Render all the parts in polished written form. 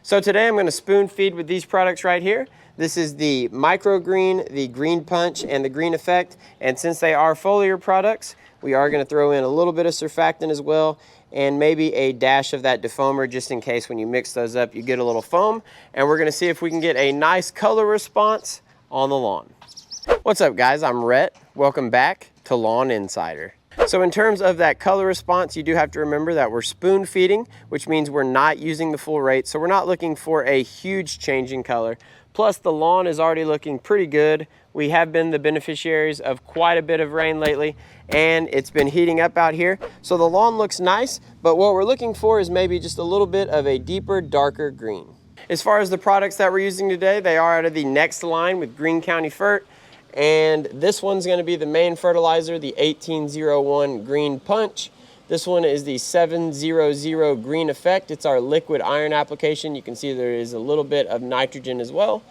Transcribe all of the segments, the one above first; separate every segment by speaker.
Speaker 1: So today I'm going to spoon feed with these products right here. This is the microgreen, the green punch, and the green effect. And since they are foliar products, we are going to throw in a little bit of surfactant as well, and maybe a dash of that defoamer just in case when you mix those up you get a little foam. And we're going to see if we can get a nice color response on the lawn. What's up guys, I'm Rhett. Welcome back to Lawn Insider. So in terms of that color response, you do have to remember that we're spoon feeding, which means we're not using the full rate. So we're not looking for a huge change in color. Plus the lawn is already looking pretty good. We have been the beneficiaries of quite a bit of rain lately, and it's been heating up out here. So the lawn looks nice, but what we're looking for is maybe just a little bit of a deeper, darker green. As far as the products that we're using today, they are out of the n-ext line with Green County Fert. And this one's going to be the main fertilizer, the 1801 Green Punch. This one is the 700 Green Effect. It's our liquid iron application. You can see there is a little bit of nitrogen as well.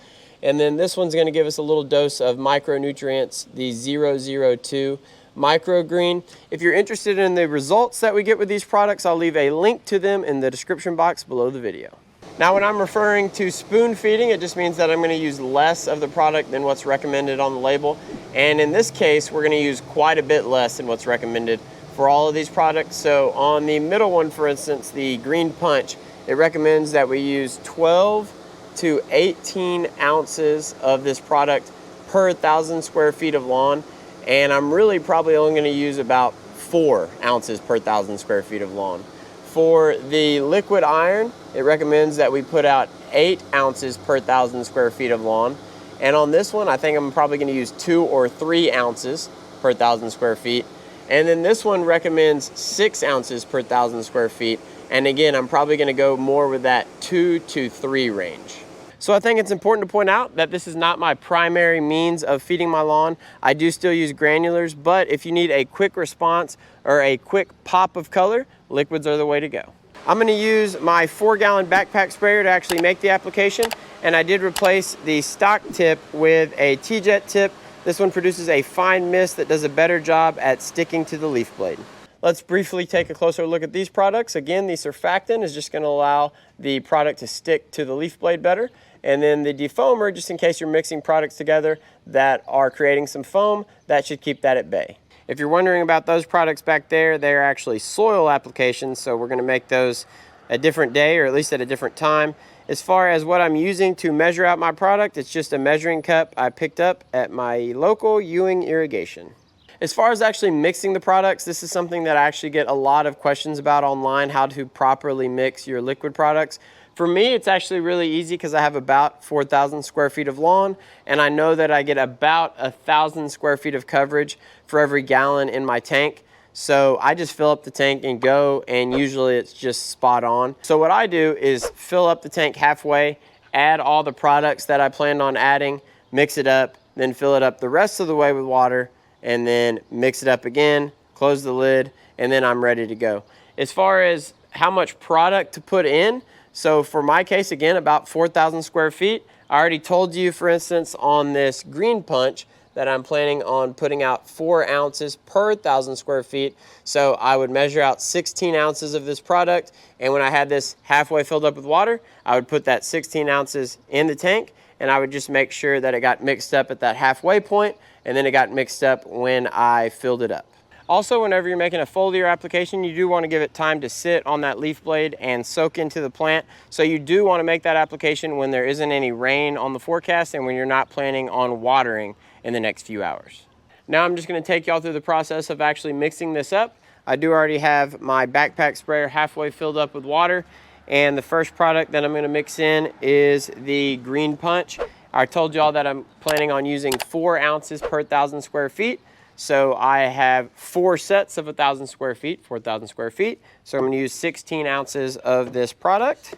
Speaker 1: And then this one's going to give us a little dose of micronutrients, the 002 Microgreen. If you're interested in the results that we get with these products, I'll leave a link to them in the description box below the video. Now when I'm referring to spoon feeding, it just means that I'm going to use less of the product than what's recommended on the label. And in this case, we're going to use quite a bit less than what's recommended for all of these products. So on the middle one, for instance, the Green Punch, it recommends that we use 12 to 18 ounces of this product per 1,000 square feet of lawn. And I'm really probably only going to use about 4 ounces per 1,000 square feet of lawn. For the liquid iron, it recommends that we put out 8 ounces per 1,000 square feet of lawn. And on this one, I think I'm probably going to use 2 or 3 ounces per 1,000 square feet. And then this one recommends 6 ounces per 1,000 square feet. And again, I'm probably going to go more with that 2 to 3 range. So I think it's important to point out that this is not my primary means of feeding my lawn. I do still use granulars, but if you need a quick response or a quick pop of color, liquids are the way to go. I'm going to use my 4-gallon backpack sprayer to actually make the application, and I did replace the stock tip with a T-Jet tip. This one produces a fine mist that does a better job at sticking to the leaf blade. Let's briefly take a closer look at these products. Again, the surfactant is just going to allow the product to stick to the leaf blade better. And then the defoamer, just in case you're mixing products together that are creating some foam, that should keep that at bay. If you're wondering about those products back there, they're actually soil applications, so we're going to make those a different day, or at least at a different time. As far as what I'm using to measure out my product, it's just a measuring cup I picked up at my local Ewing Irrigation. As far as actually mixing the products, this is something that I actually get a lot of questions about online, how to properly mix your liquid products. For me, it's actually really easy because I have about 4,000 square feet of lawn, and I know that I get about 1,000 square feet of coverage for every gallon in my tank. So I just fill up the tank and go, and usually it's just spot on. So what I do is fill up the tank halfway, add all the products that I planned on adding, mix it up, then fill it up the rest of the way with water, and then mix it up again, close the lid, and then I'm ready to go. As far as how much product to put in, so for my case, again, about 4,000 square feet. I already told you, for instance, on this Green Punch that I'm planning on putting out 4 ounces per 1,000 square feet. So I would measure out 16 ounces of this product, and when I had this halfway filled up with water, I would put that 16 ounces in the tank, and I would just make sure that it got mixed up at that halfway point, and then it got mixed up when I filled it up. Also, whenever you're making a foliar application, you do want to give it time to sit on that leaf blade and soak into the plant. So you do want to make that application when there isn't any rain on the forecast and when you're not planning on watering in the next few hours. Now I'm just going to take y'all through the process of actually mixing this up. I do already have my backpack sprayer halfway filled up with water, and the first product that I'm going to mix in is the Green Punch. I told y'all that I'm planning on using 4 ounces per 1,000 square feet. So I have 4 sets of 1,000 square feet, 4,000 square feet. So I'm going to use 16 ounces of this product.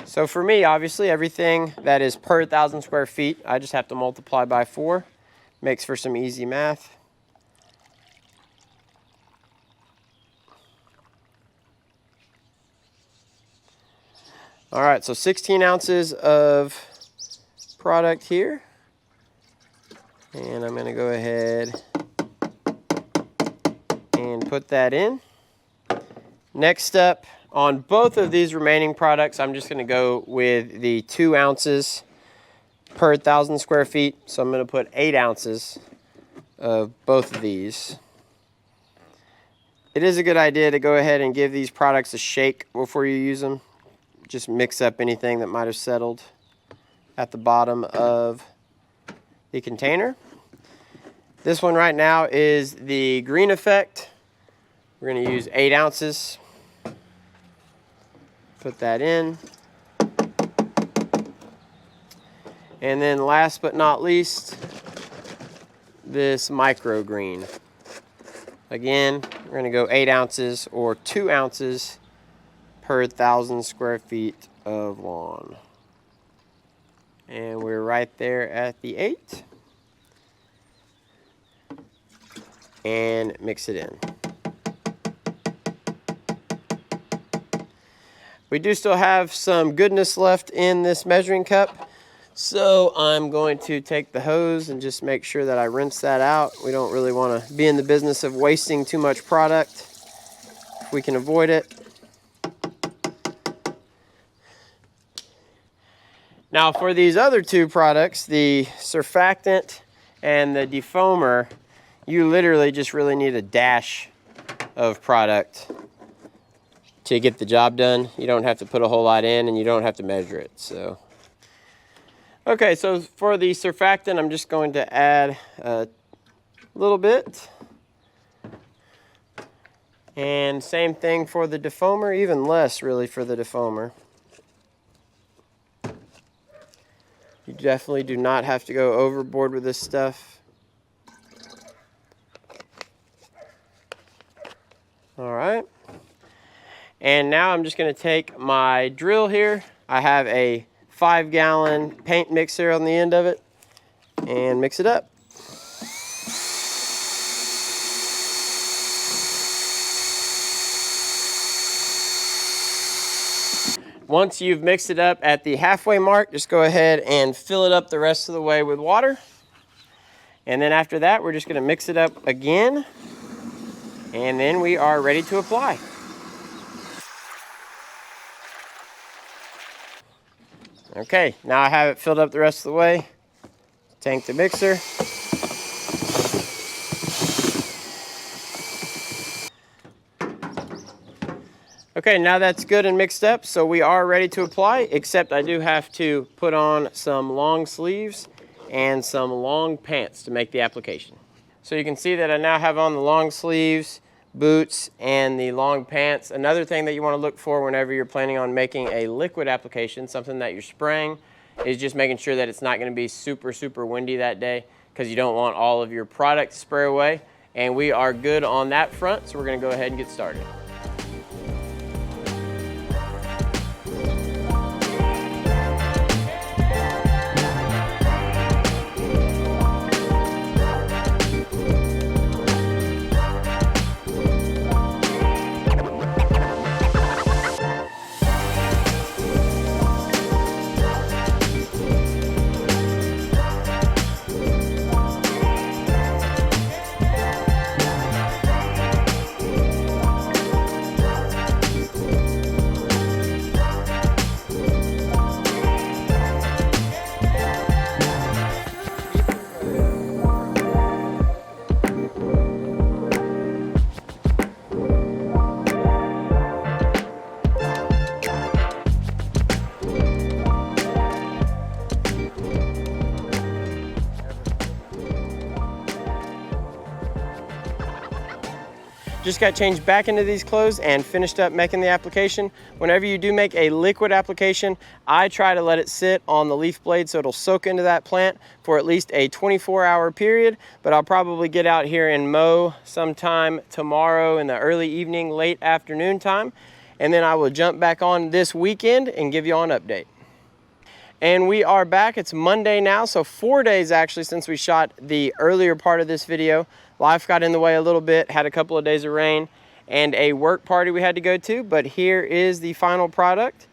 Speaker 1: So for me, obviously, everything that is per 1,000 square feet, I just have to multiply by 4. Makes for some easy math. All right, so 16 ounces of product here. And I'm going to go ahead and put that in. Next up, On both of these remaining products, I'm just gonna go with the 2 ounces per 1,000 square feet. So I'm gonna put 8 ounces of both of these. It is a good idea to go ahead and give these products a shake before you use them. Just mix up anything that might have settled at the bottom of the container. This one right now is the green effect. We're going to use 8 ounces. Put that in. And then last but not least, this microgreen. Again, we're going to go 8 ounces or 2 ounces per 1,000 square feet of lawn. And we're right there at the 8. And mix it in. We do still have some goodness left in this measuring cup. So I'm going to take the hose and just make sure that I rinse that out. We don't really want to be in the business of wasting too much product if we can avoid it. Now for these other 2 products, the surfactant and the defoamer, you literally just really need a dash of product to get the job done. You don't have to put a whole lot in and you don't have to measure it. So, okay, so for the surfactant, I'm just going to add a little bit. And same thing for the defoamer, even less really for the defoamer. You definitely do not have to go overboard with this stuff. All right. And now I'm just going to take my drill here. I have a 5-gallon paint mixer on the end of it and mix it up. Once you've mixed it up at the halfway mark, just go ahead and fill it up the rest of the way with water. And then after that, we're just going to mix it up again. And then we are ready to apply. Okay, now I have it filled up the rest of the way. Tank the mixer. Okay, now that's good and mixed up, so we are ready to apply, except I do have to put on some long sleeves and some long pants to make the application. So you can see that I now have on the long sleeves, boots, and the long pants. Another thing that you want to look for whenever you're planning on making a liquid application, something that you're spraying, is just making sure that it's not going to be super, super windy that day, because you don't want all of your product to spray away. And we are good on that front, so we're going to go ahead and get started. Just got changed back into these clothes and finished up making the application. Whenever you do make a liquid application, I try to let it sit on the leaf blade so it'll soak into that plant for at least a 24-hour period, but I'll probably get out here and mow sometime tomorrow in the early evening, late afternoon time, and then I will jump back on this weekend and give you all an update. And we are back. It's Monday now, so 4 days actually since we shot the earlier part of this video. Life got in the way a little bit, had a couple of days of rain and a work party we had to go to, but here is the final product.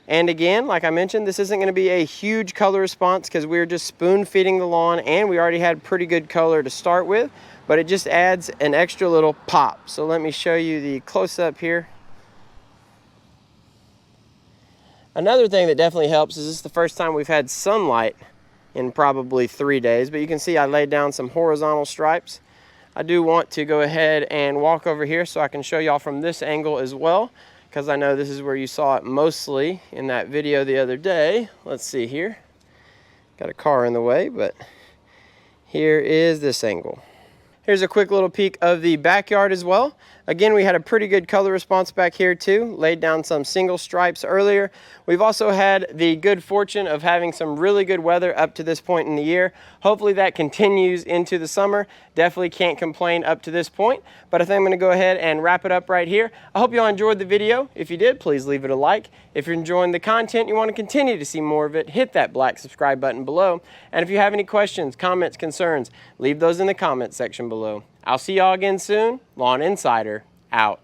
Speaker 1: And again, like I mentioned, this isn't going to be a huge color response because we're just spoon feeding the lawn and we already had pretty good color to start with, but it just adds an extra little pop. So let me show you the close up here. Another thing that definitely helps is this is the first time we've had sunlight in probably 3 days, but you can see I laid down some horizontal stripes. I do want to go ahead and walk over here so I can show y'all from this angle as well, because I know this is where you saw it mostly in that video the other day. Let's see here. Got a car in the way, but here is this angle. Here's a quick little peek of the backyard as well. Again, we had a pretty good color response back here too. Laid down some single stripes earlier. We've also had the good fortune of having some really good weather up to this point in the year. Hopefully that continues into the summer. Definitely can't complain up to this point, but I think I'm gonna go ahead and wrap it up right here. I hope y'all enjoyed the video. If you did, please leave it a like. If you're enjoying the content, you wanna continue to see more of it, hit that black subscribe button below. And if you have any questions, comments, concerns, leave those in the comment section below. I'll see y'all again soon. Lawn Insider, out.